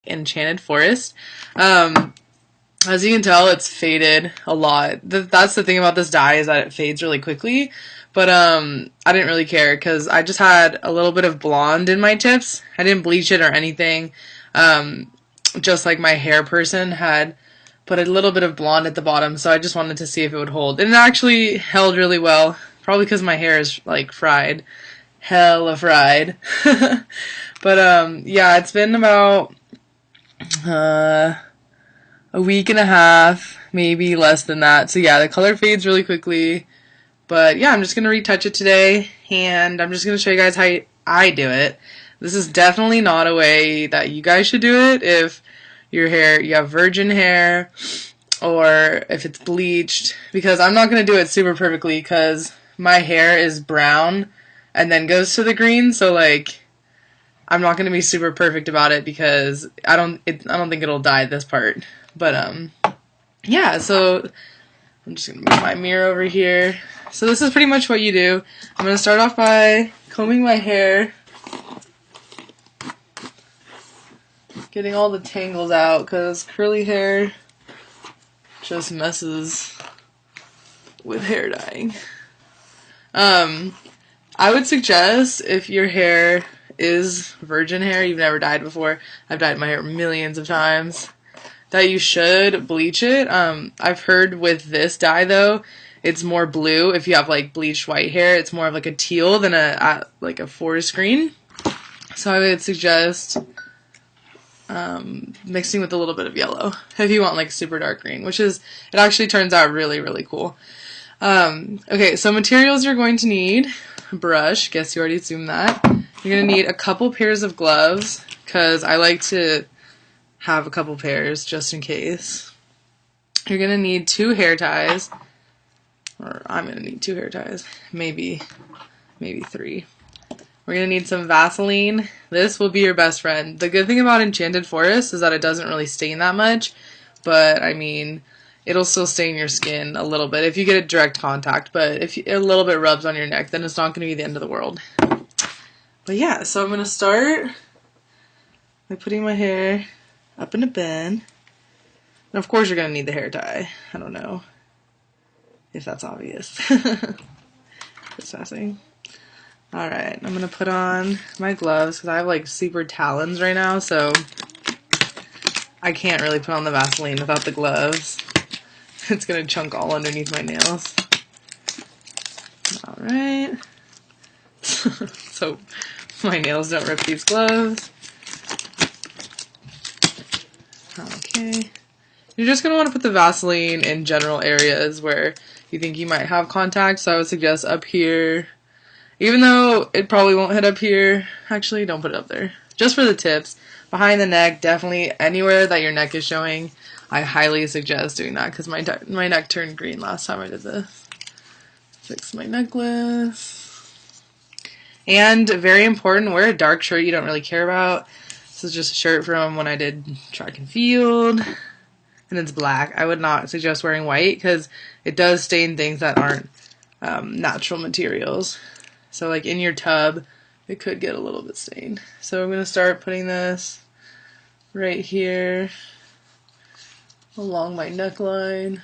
Enchanted Forest. As you can tell, it's faded a lot. That's the thing about this dye, is that it fades really quickly. But I didn't really care because I just had a little bit of blonde in my tips. I didn't bleach it or anything. Just like my hair person had put a little bit of blonde at the bottom, so I just wanted to see if it would hold. And it actually held really well, probably because my hair is like fried. Hella fried. But yeah, it's been about a week and a half, maybe less than that. So yeah, the color fades really quickly. But yeah, I'm just going to retouch it today, and I'm just going to show you guys how I do it. This is definitely not a way that you guys should do it if you have virgin hair, or if it's bleached, because I'm not going to do it super perfectly because my hair is brown and then goes to the green, so like I'm not going to be super perfect about it because I don't think it'll dye this part. But yeah, so I'm just going to move my mirror over here. So this is pretty much what you do. I'm going to start off by combing my hair, getting all the tangles out, because curly hair just messes with hair dyeing. I would suggest, if your hair is virgin hair, you've never dyed before, I've dyed my hair millions of times, that you should bleach it. I've heard with this dye, though, it's more blue. If you have like bleached white hair, it's more of like a teal than like a forest green. So I would suggest mixing with a little bit of yellow if you want like super dark green, it actually turns out really, really cool. Okay, so materials you're going to need: a brush, guess you already assumed that. You're going to need a couple pairs of gloves, because I like to have a couple pairs just in case. You're going to need 2 hair ties, or I'm going to need 2 hair ties, maybe 3. We're going to need some Vaseline. This will be your best friend. The good thing about Enchanted Forest is that it doesn't really stain that much, but I mean, it'll still stain your skin a little bit if you get a direct contact, but if a little bit rubs on your neck, then it's not going to be the end of the world. But yeah, so I'm going to start by putting my hair up in a bun. And of course you're going to need the hair tie. I don't know if that's obvious. Just passing. Alright, I'm going to put on my gloves because I have like super talons right now, so I can't really put on the Vaseline without the gloves. It's going to chunk all underneath my nails. Alright. So my nails don't rip these gloves. Okay. You're just going to want to put the Vaseline in general areas where you think you might have contact, so I would suggest up here. Even though it probably won't hit up here, actually don't put it up there. Just for the tips. Behind the neck, definitely anywhere that your neck is showing, I highly suggest doing that because my neck turned green last time I did this. Fix my necklace. And very important, wear a dark shirt you don't really care about. This is just a shirt from when I did track and field. And it's black. I would not suggest wearing white because it does stain things that aren't natural materials. So like in your tub, it could get a little bit stained. So I'm going to start putting this right here along my neckline.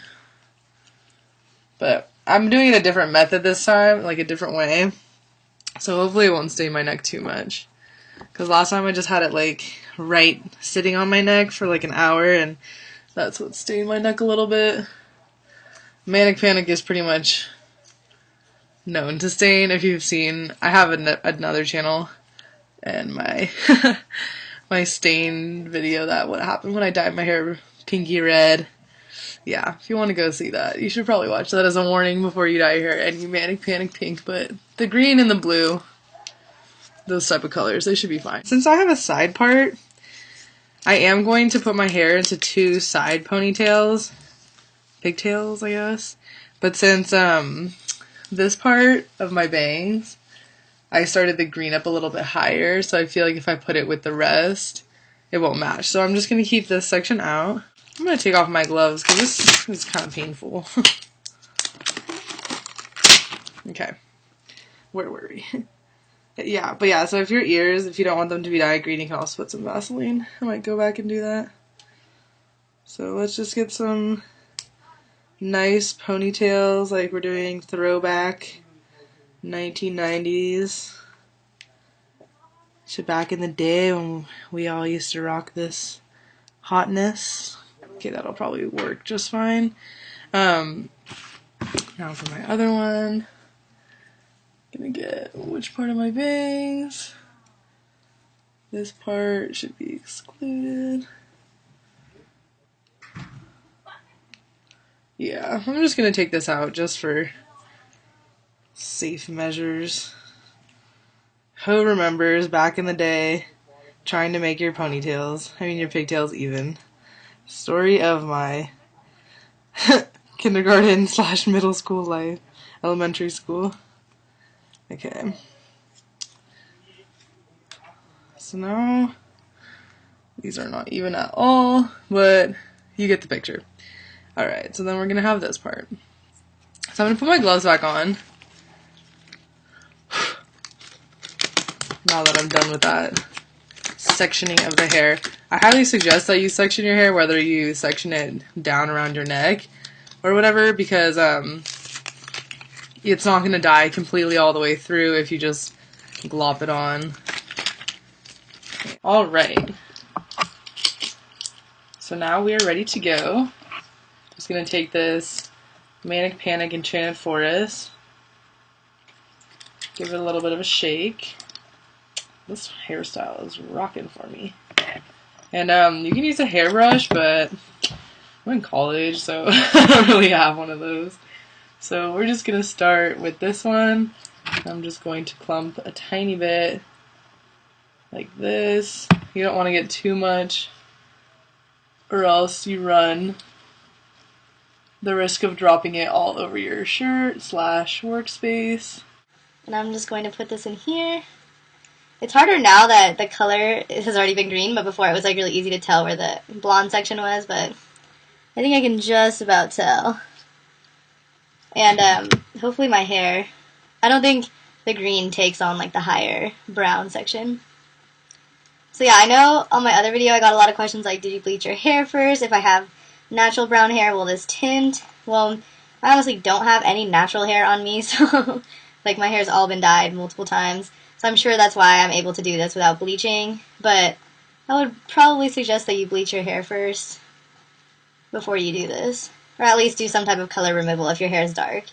But I'm doing it a different method this time, like a different way. So hopefully it won't stain my neck too much. Because last time I just had it like right sitting on my neck for like an hour, and that's what stained my neck a little bit. Manic Panic is pretty much known to stain. If you've seen, I have another channel, and my my stain video, that what happened when I dyed my hair pinky red. Yeah, if you want to go see that, you should probably watch that as a warning before you dye your hair any Manic Panic pink. But the green and the blue, those type of colors, they should be fine. Since I have a side part, I am going to put my hair into 2 side ponytails, pigtails, I guess. But since this part of my bangs, I started the green up a little bit higher, so I feel like if I put it with the rest, it won't match. So I'm just going to keep this section out. I'm going to take off my gloves because this is kind of painful. Okay, where were we? Yeah, but yeah, so if your ears, if you don't want them to be dyed green, you can also put some Vaseline. I might go back and do that. So let's just get some nice ponytails, like we're doing throwback 1990s. So back in the day when we all used to rock this hotness. Okay, that'll probably work just fine. Now for my other one. Gonna get which part of my bangs? This part should be excluded. Yeah, I'm just gonna take this out just for safe measures. Who remembers back in the day trying to make your ponytails, your pigtails even? Story of my kindergarten / middle school life, elementary school. Okay. So now, these are not even at all, but you get the picture. Alright, so then we're gonna have this part. So I'm gonna put my gloves back on. Now that I'm done with that sectioning of the hair. I highly suggest that you section your hair, whether you section it down around your neck or whatever, because it's not going to dye completely all the way through if you just glop it on. Alright. So now we are ready to go. Just going to take this Manic Panic Enchanted Forest, give it a little bit of a shake. This hairstyle is rocking for me. And you can use a hairbrush, but I'm in college, so I don't really have one of those. So we're just going to start with this one. I'm just going to clump a tiny bit like this. You don't want to get too much, or else you run the risk of dropping it all over your shirt / workspace. And I'm just going to put this in here. It's harder now that the color has already been green, but before it was like really easy to tell where the blonde section was, but I think I can just about tell. And hopefully my hair, I don't think the green takes on like the higher brown section. So yeah, I know on my other video I got a lot of questions like, did you bleach your hair first? If I have natural brown hair, will this tint? Well, I honestly don't have any natural hair on me, so like my hair's all been dyed multiple times. So I'm sure that's why I'm able to do this without bleaching, but I would probably suggest that you bleach your hair first before you do this. Or at least do some type of color removal if your hair is dark.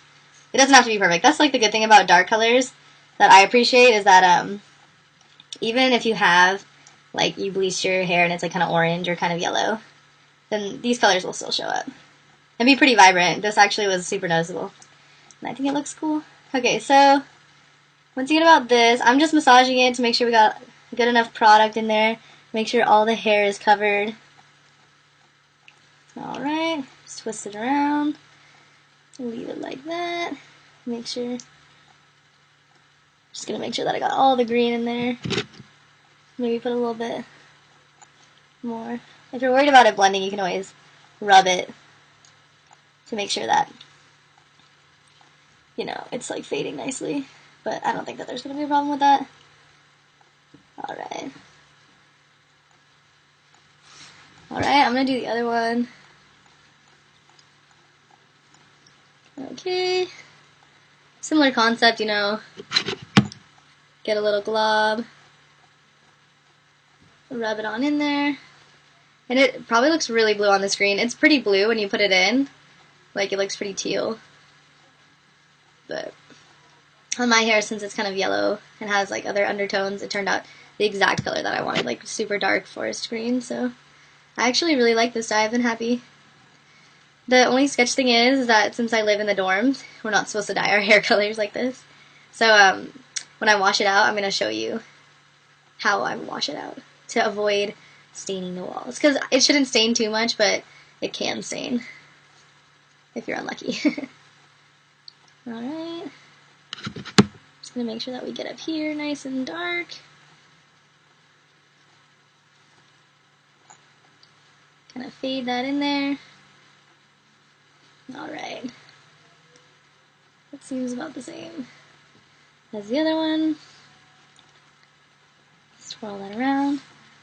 It doesn't have to be perfect. That's like the good thing about dark colors that I appreciate is that even if you have, like you bleached your hair and it's like kind of orange or kind of yellow, then these colors will still show up. And be pretty vibrant. This actually was super noticeable. And I think it looks cool. Okay, so once you get about this, I'm just massaging it to make sure we got good enough product in there. Make sure all the hair is covered. Alright, just twist it around. Leave it like that. Make sure. Just gonna make sure that I got all the green in there. Maybe put a little bit more. If you're worried about it blending, you can always rub it to make sure that, you know, it's like fading nicely. But I don't think that there's gonna be a problem with that. Alright. Alright, I'm gonna do the other one. Okay. Similar concept, you know. Get a little glob. Rub it on in there. And it probably looks really blue on the screen. It's pretty blue when you put it in. Like, it looks pretty teal. But on my hair, since it's kind of yellow and has like other undertones, it turned out the exact color that I wanted, like super dark forest green. So I actually really like this dye. I've been happy. The only sketch thing is that since I live in the dorms, we're not supposed to dye our hair colors like this. So when I wash it out, I'm going to show you how I wash it out to avoid staining the walls. Because it shouldn't stain too much, but it can stain if you're unlucky. Alright. Just going to make sure that we get up here nice and dark. Kind of fade that in there. Alright. That seems about the same as the other one. Roll that around.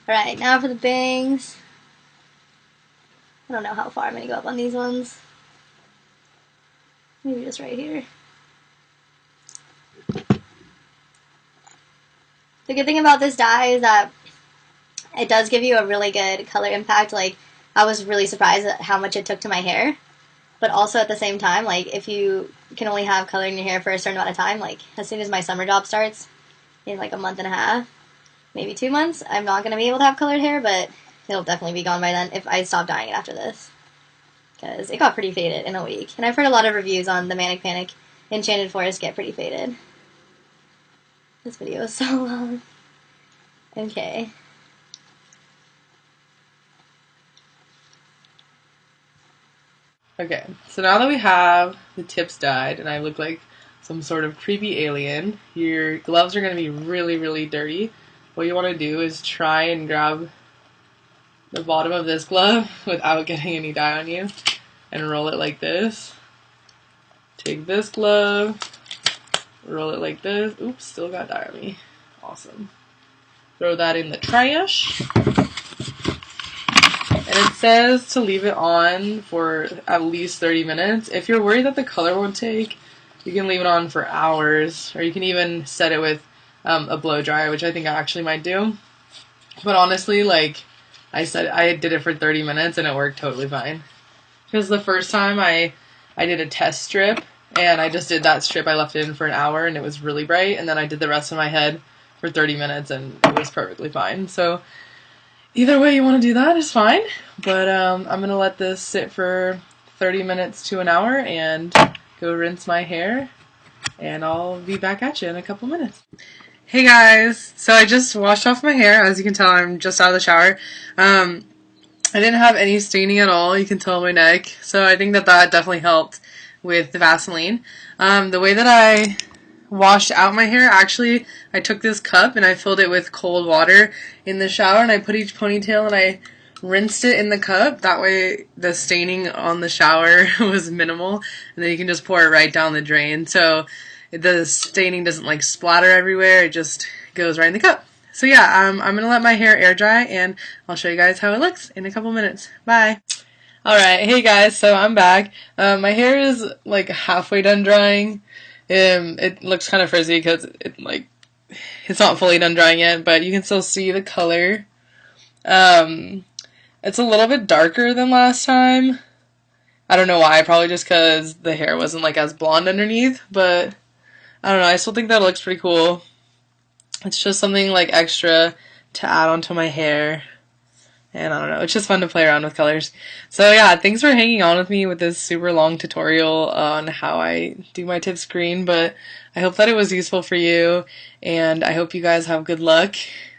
Alright, now for the bangs. I don't know how far I'm going to go up on these ones. Maybe just right here. The good thing about this dye is that it does give you a really good color impact. Like, I was really surprised at how much it took to my hair. But also at the same time, like, if you can only have color in your hair for a certain amount of time, like, as soon as my summer job starts, in like a month and a half, maybe 2 months, I'm not going to be able to have colored hair, but it'll definitely be gone by then if I stop dyeing it after this. Because it got pretty faded in a week. And I've heard a lot of reviews on the Manic Panic Enchanted Forest get pretty faded. This video is so long. Okay. Okay, so now that we have the tips dyed and I look like some sort of creepy alien, your gloves are going to be really, really dirty. What you want to do is try and grab the bottom of this glove without getting any dye on you and roll it like this. Take this glove, roll it like this. Oops, still got dye on me. Awesome. Throw that in the trash. And it says to leave it on for at least 30 minutes. If you're worried that the color won't take, you can leave it on for hours, or you can even set it with a blow dryer, which I think I actually might do. But honestly, like I said, I did it for 30 minutes and it worked totally fine. Because the first time I did a test strip, and I just did that strip, I left it in for an hour and it was really bright, and then I did the rest of my head for 30 minutes and it was perfectly fine. So either way you want to do that is fine, but I'm going to let this sit for 30 minutes to an hour and go rinse my hair, and I'll be back at you in a couple minutes. Hey guys, so I just washed off my hair. As you can tell, I'm just out of the shower. I didn't have any staining at all. You can tell on my neck, so I think that definitely helped with the Vaseline. The way that I washed out my hair, actually, I took this cup and I filled it with cold water in the shower, and I put each ponytail and I rinsed it in the cup. That way the staining on the shower was minimal, and then you can just pour it right down the drain, so the staining doesn't like splatter everywhere. It just goes right in the cup. So yeah, I'm gonna let my hair air dry and I'll show you guys how it looks in a couple minutes. Bye. Alright, hey guys, so I'm back. My hair is like halfway done drying. It looks kind of frizzy because it's not fully done drying yet, but you can still see the color. It's a little bit darker than last time. I don't know why, probably just because the hair wasn't like as blonde underneath, but I don't know, I still think that looks pretty cool. It's just something like extra to add onto my hair. And I don't know, it's just fun to play around with colors. So yeah, thanks for hanging on with me with this super long tutorial on how I do my tips green, but I hope that it was useful for you, and I hope you guys have good luck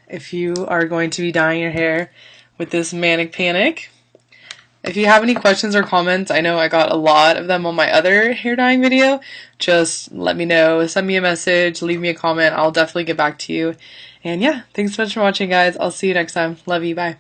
if you are going to be dyeing your hair with this Manic Panic. If you have any questions or comments, I know I got a lot of them on my other hair dyeing video, just let me know, send me a message, leave me a comment, I'll definitely get back to you. And yeah, thanks so much for watching guys, I'll see you next time, love you, bye.